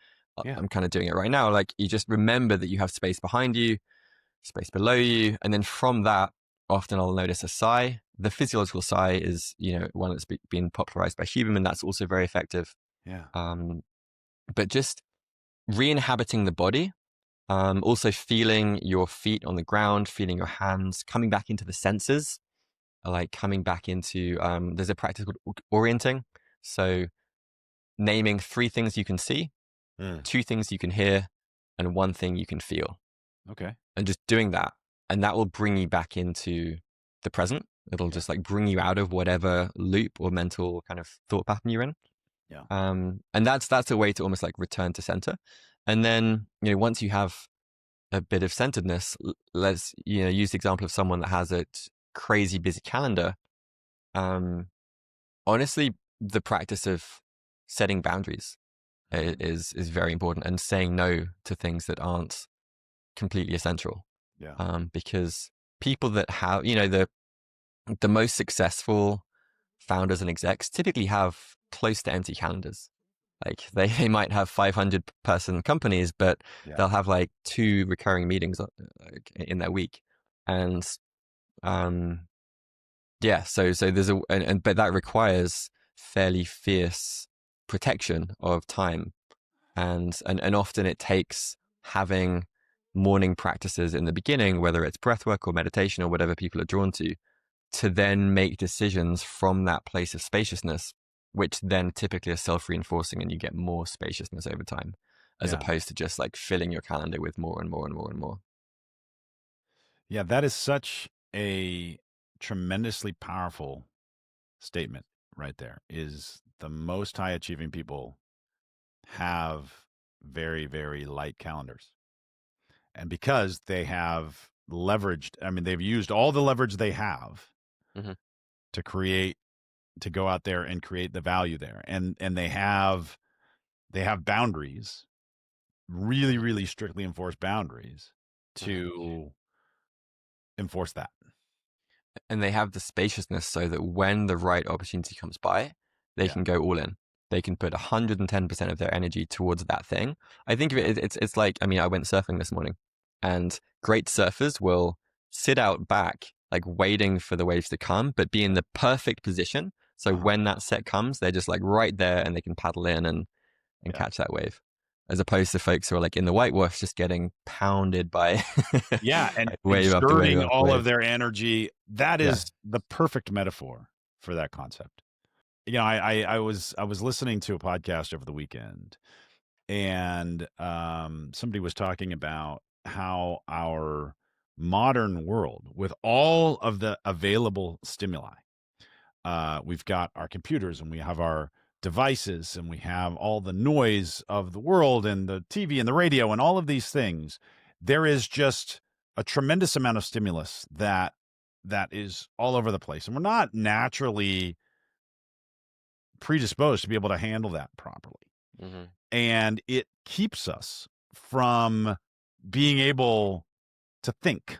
I'm kind of doing it right now. Like you just remember that you have space behind you, space below you, and then from that, often I'll notice a sigh. The physiological sigh is, one that's been popularized by Huberman. That's also very effective.
Yeah.
But just re-inhabiting the body, also feeling your feet on the ground, feeling your hands, coming back into the senses, like coming back into, there's a practice called orienting. So naming 3 things you can see, 2 things you can hear, and 1 thing you can feel.
Okay.
And just doing that. And that will bring you back into the present. It'll just like bring you out of whatever loop or mental kind of thought pattern you're in.
Yeah.
And that's a way to almost like return to center. And then, once you have a bit of centeredness, let's, use the example of someone that has a crazy busy calendar. Honestly, the practice of setting boundaries is very important, and saying no to things that aren't completely essential.
Yeah.
Because people that have, the most successful founders and execs typically have close to empty calendars. Like they might have 500 person companies, but they'll have like 2 recurring meetings in their week. And so there's but that requires fairly fierce protection of time. And often it takes having morning practices in the beginning, whether it's breathwork or meditation or whatever people are drawn to then make decisions from that place of spaciousness, which then typically are self-reinforcing, and you get more spaciousness over time, as opposed to just like filling your calendar with more and more and more and more.
Yeah, that is such a tremendously powerful statement right there. Is the most high achieving people have very, very light calendars. And because they have leveraged. I mean, they've used all the leverage they have
Mm-hmm.
to go out there and create the value there, and they have boundaries, really, really strictly enforced boundaries
Mm-hmm.
to enforce that.
And they have the spaciousness so that when the right opportunity comes by, they
Yeah.
can go all in. They can put 110% of their energy towards that thing. I think of it, it's like, I mean, I went surfing this morning, and great surfers will sit out back, like waiting for the waves to come, but be in the perfect position. So when that set comes, they're just like right there and they can paddle in and catch that wave. As opposed to folks who are like in the whitewash just getting pounded by
Yeah, and
like wave after wave
exerting
after
all of
wave.
their energy. That
Yeah.
is the perfect metaphor for that concept. You know, I was listening to a podcast over the weekend, and somebody was talking about how our modern world, with all of the available stimuli, we've got our computers and we have our devices and we have all the noise of the world and the TV and the radio and all of these things. There is just a tremendous amount of stimulus that is all over the place, and we're not naturally predisposed to be able to handle that properly.
Mm-hmm.
And it keeps us from being able to think.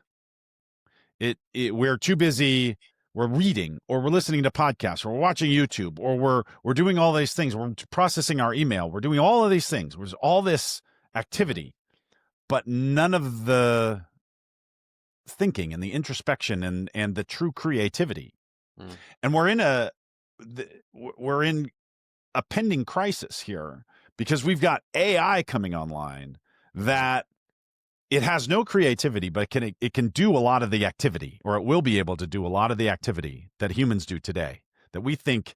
We're too busy. We're reading, or we're listening to podcasts, or we're watching YouTube, or we're doing all these things. We're processing our email. We're doing all of these things. There's all this activity, but none of the thinking and the introspection and the true creativity.
Mm.
And we're in a pending crisis here because we've got AI coming online that it has no creativity, but it can do a lot of the activity, or it will be able to do a lot of the activity that humans do today that we think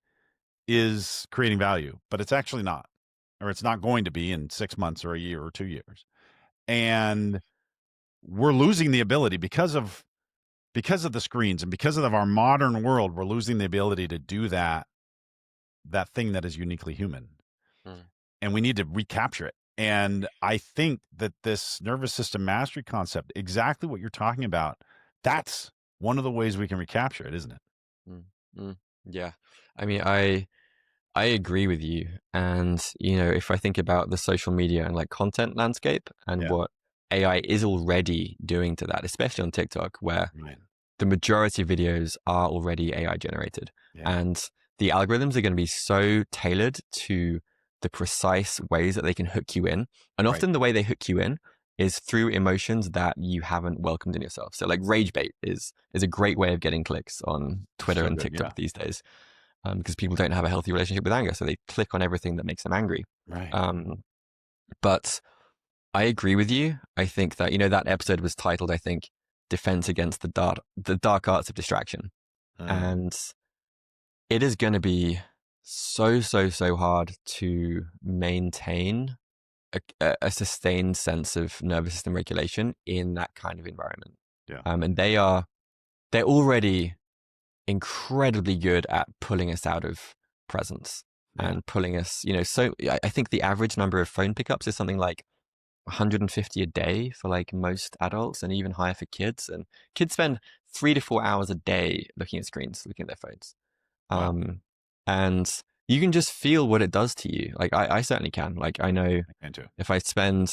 is creating value, but it's actually not, or it's not going to be in 6 months or a year or 2 years. And we're losing the ability because of the screens and because of our modern world. We're losing the ability to do that thing that is uniquely human.
Mm.
And we need to recapture it. And I think that this nervous system mastery concept, exactly what you're talking about, that's one of the ways we can recapture it, isn't it?
Mm. Mm. Yeah. I mean, I agree with you. And, you know, if I think about the social media and like content landscape and
Yeah.
what AI is already doing to that, especially on TikTok, where
Right.
the majority of videos are already AI generated.
Yeah.
And the algorithms are going to be so tailored to the precise ways that they can hook you in. And often the way they hook you in is through emotions that you haven't welcomed in yourself. So like rage bait is a great way of getting clicks on Twitter
So
and
good,
TikTok
yeah.
these days. Because people don't have a healthy relationship with anger. So they click on everything that makes them angry.
Right.
But I agree with you. I think that, you know, that episode was titled, I think, Defense Against the Dark Arts of Distraction. And it is going to be so hard to maintain a sustained sense of nervous system regulation in that kind of environment.
Yeah.
And they're already incredibly good at pulling us out of presence and pulling us, you know, so I think the average number of phone pickups is something like 150 a day for like most adults, and even higher for kids. And kids spend 3 to 4 hours a day looking at screens, looking at their phones.
Wow.
And you can just feel what it does to you. Like I certainly can. Like I know
I can too.
if I spend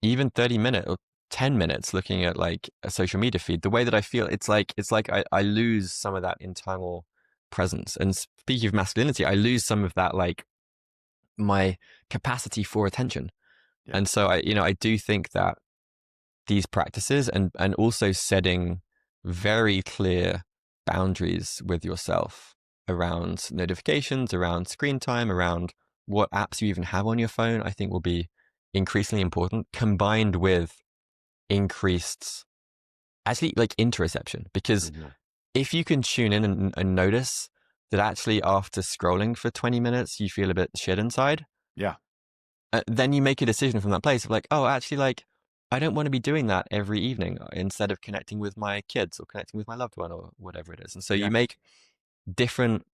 even 30 minutes or 10 minutes looking at like a social media feed, the way that I feel, it's like I lose some of that internal presence. And speaking of masculinity, I lose some of that, like my capacity for attention.
Yeah.
And so I do think that these practices and also setting very clear boundaries with yourself around notifications, around screen time, around what apps you even have on your phone, I think will be increasingly important, combined with increased, actually, like interoception. Because if you can tune in and notice that actually after scrolling for 20 minutes, you feel a bit shit inside.
Yeah.
Then you make a decision from that place of like, oh, actually, like, I don't want to be doing that every evening instead of connecting with my kids or connecting with my loved one or whatever it is. And so you make different,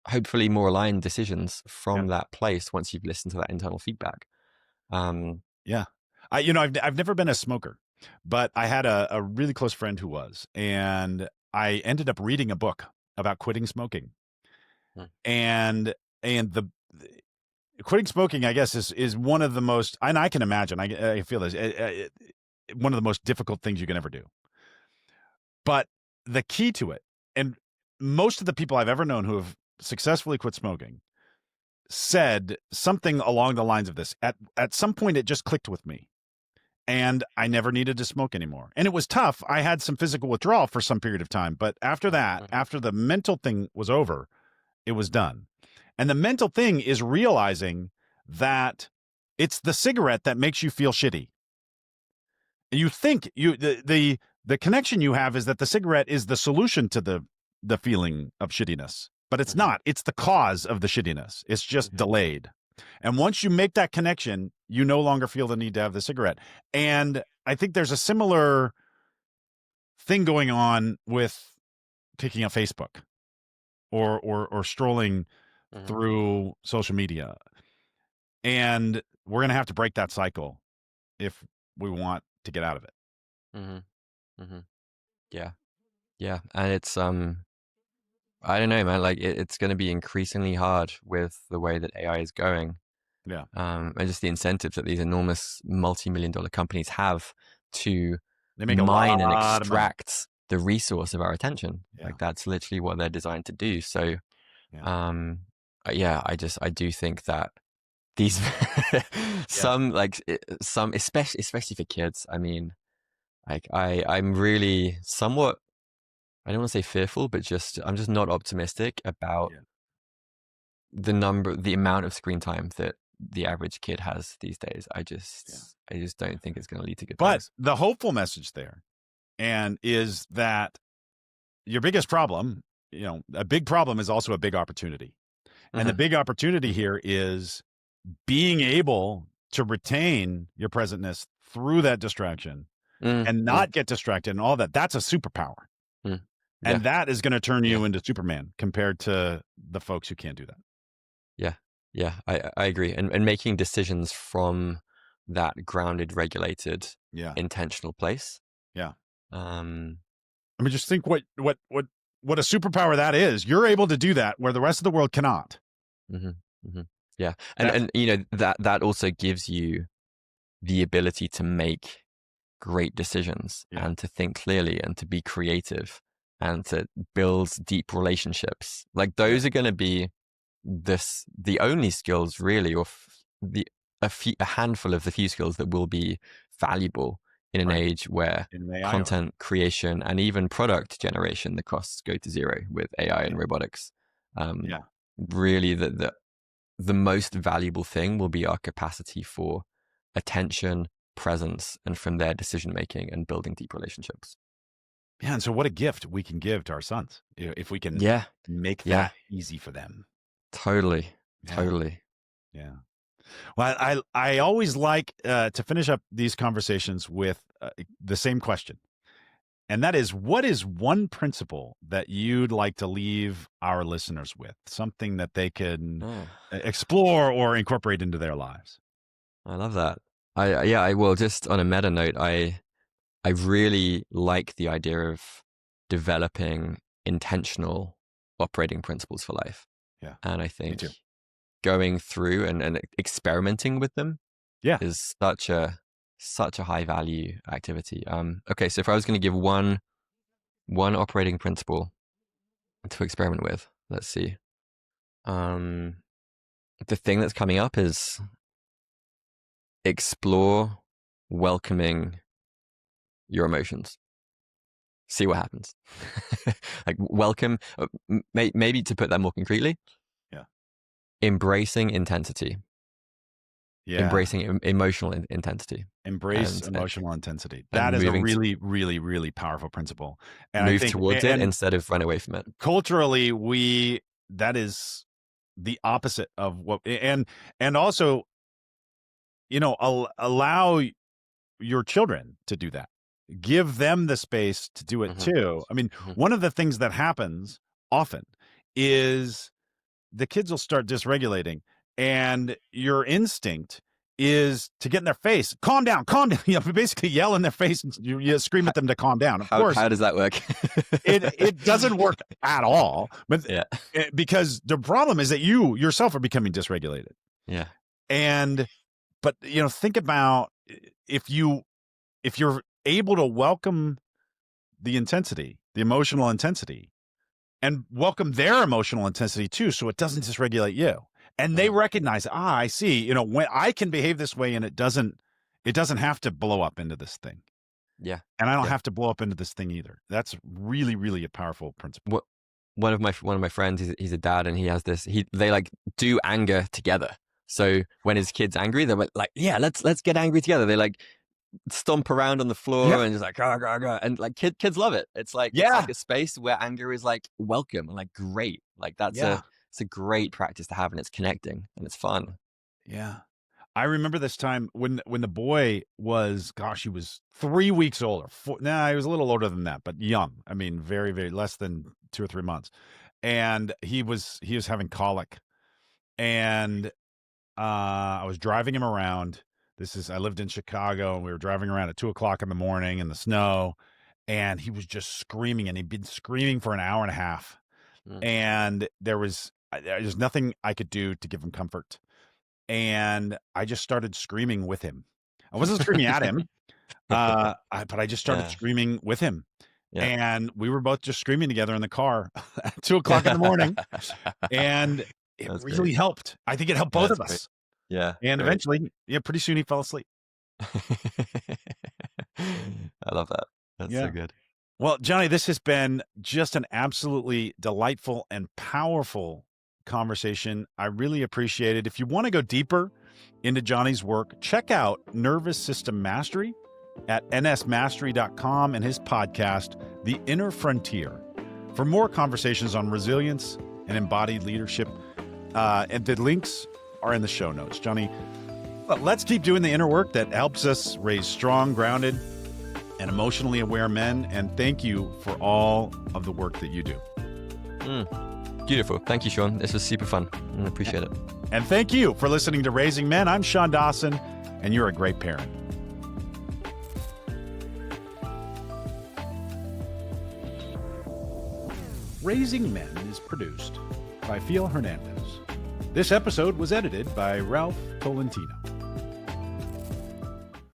hopefully more aligned decisions from that place once you've listened to that internal feedback.
Yeah. I've never been a smoker. but I had a really close friend who was, and I ended up reading a book about quitting smoking.
Mm.
And the quitting smoking, I guess, is one of the most, and I can imagine, I feel this, one of the most difficult things you can ever do. But the key to it, and most of the people I've ever known who have successfully quit smoking said something along the lines of this. At some point, it just clicked with me, and I never needed to smoke anymore. And it was tough. I had some physical withdrawal for some period of time, but after that,
Mhm.
after the mental thing was over, it was done. And the mental thing is realizing that it's the cigarette that makes you feel shitty. You think the connection you have is that the cigarette is the solution to the feeling of shittiness, but it's
Mhm.
not. It's the cause of the shittiness. It's just
Mhm.
delayed. And once you make that connection, you no longer feel the need to have the cigarette. And I think there's a similar thing going on with picking up Facebook or strolling
Mhm.
through social media. And we're going to have to break that cycle if we want to get out of it.
Mhm. Mhm. Yeah. Yeah. And it's I don't know, man. Like it's going to be increasingly hard with the way that AI is going,
Yeah.
and just the incentives that these enormous multi-million-dollar companies have to
They make a
mine and
lot of money.
extract the resource of our attention.
Yeah.
Like that's literally what they're designed to do. So,
Yeah.
um, yeah, I do think that these
Yeah.
some like some especially for kids. I mean, like I'm really somewhat. I don't want to say fearful, but just I'm just not optimistic about
Yeah.
the amount of screen time that the average kid has these days.
Yeah.
I just don't think it's going to lead to good
But
things.
the hopeful message there and is that your biggest problem, a big problem is also a big opportunity. And the
Hmm.
big opportunity here is being able to retain your presentness through that distraction
Mm,
and
mm,
not get distracted and all that. That's a superpower.
mm.
And
Yeah,
that is going to turn
yeah,
you into Superman compared to the folks who can't do that.
yeah, yeah. I agree. And making decisions from that grounded, regulated,
Yeah.
intentional place.
Yeah.
Um,
I mean, just think what a superpower that is. You're able to do that where the rest of the world cannot.
hmm hmm Yeah,
That's
and that also gives you the ability to make great decisions
yeah.
and to think clearly and to be creative and to build deep relationships. Like
Yeah.
those are going to be the only skills really, or the a handful of the few skills that will be valuable in an
Right.
age where
In an AI era.
content creation and even product generation, the costs go to zero with AI
Yeah.
and robotics. Um,
Yeah.
really, the most valuable thing will be our capacity for attention, presence, and from there decision making and building deep relationships.
Yeah. And so what a gift we can give to our sons if we can
Yeah,
make
yeah,
that easy for them.
totally,
Yeah.
totally.
Yeah. Well, I always like to finish up these conversations with the same question. And that is, what is one principle that you'd like to leave our listeners with? Something that they can
Oh,
explore or incorporate into their lives.
I love that. Yeah, I will. Just on a meta note, I really like the idea of developing intentional operating principles for life,
Yeah.
and I
Me
think
too.
going through and experimenting with them
Yeah.
is such a high value activity. Okay, so if I was going to give one operating principle to experiment with, let's see. Um, the thing that's coming up is explore welcoming your emotions. See what happens. Like welcome, maybe to put that more concretely,
Yeah.
embracing intensity,
Yeah.
embracing emotional intensity,
Embrace emotional intensity. That
and
is a really, really, really powerful principle. And I
move
think,
towards it
and
instead of run away from it.
culturally, that is the opposite of what, and also, allow your children to do that. Give them the space to do it
Hmm.
too. I mean,
Hmm.
one of the things that happens often is the kids will start dysregulating, and your instinct is to get in their face, calm down, basically yell in their face and you scream at them to calm down. Of course,
how does that work?
it doesn't work at all. But
yeah,
because the problem is that you yourself are becoming dysregulated.
Yeah.
But think about if you're able to welcome the intensity, the emotional intensity, and welcome their emotional intensity too, so it doesn't dysregulate you. And they recognize, I see, when I can behave this way and it doesn't have to blow up into this thing.
Yeah.
And I don't have to blow up into this thing either. That's really, really a powerful principle.
One of my friends, he's a dad, and he has this. They like do anger together. So when his kid's angry, they're like, yeah, let's get angry together. They like stomp around on the floor and just like, and like kids love it. It's like it's like a space where anger is like welcome and like great. Like it's a great practice to have, and it's connecting and it's fun.
Yeah. I remember this time when the boy was, he was 3 weeks older. He was a little older than that, but young. I mean, very, very less than 2 or 3 months. And he was having colic. And I was driving him around. I lived in Chicago, and we were driving around at 2:00 in the morning in the snow. And he was just screaming, and he'd been screaming for an hour and a half. And there's nothing I could do to give him comfort. And I just started screaming with him. I wasn't screaming at him, but I just started screaming with him. Yeah. And we were both just screaming together in the car at 2:00 in the morning. And it really helped. I think it helped both of us.
Great. Yeah.
And eventually, pretty soon he fell asleep.
I love that. That's so good.
Well, Jonny, this has been just an absolutely delightful and powerful conversation. I really appreciate it. If you want to go deeper into Jonny's work, check out Nervous System Mastery at nsmastery.com and his podcast, The Inner Frontier, for more conversations on resilience and embodied leadership. And the links are in the show notes. Jonny, let's keep doing the inner work that helps us raise strong, grounded, and emotionally aware men. And thank you for all of the work that you do.
Beautiful. Thank you, Shaun. This was super fun. I appreciate it.
And thank you for listening to Raising Men. I'm Shaun Dawson, and you're a great parent. Raising Men is produced by Fiel Hernandez. This episode was edited by Ralph Tolentino.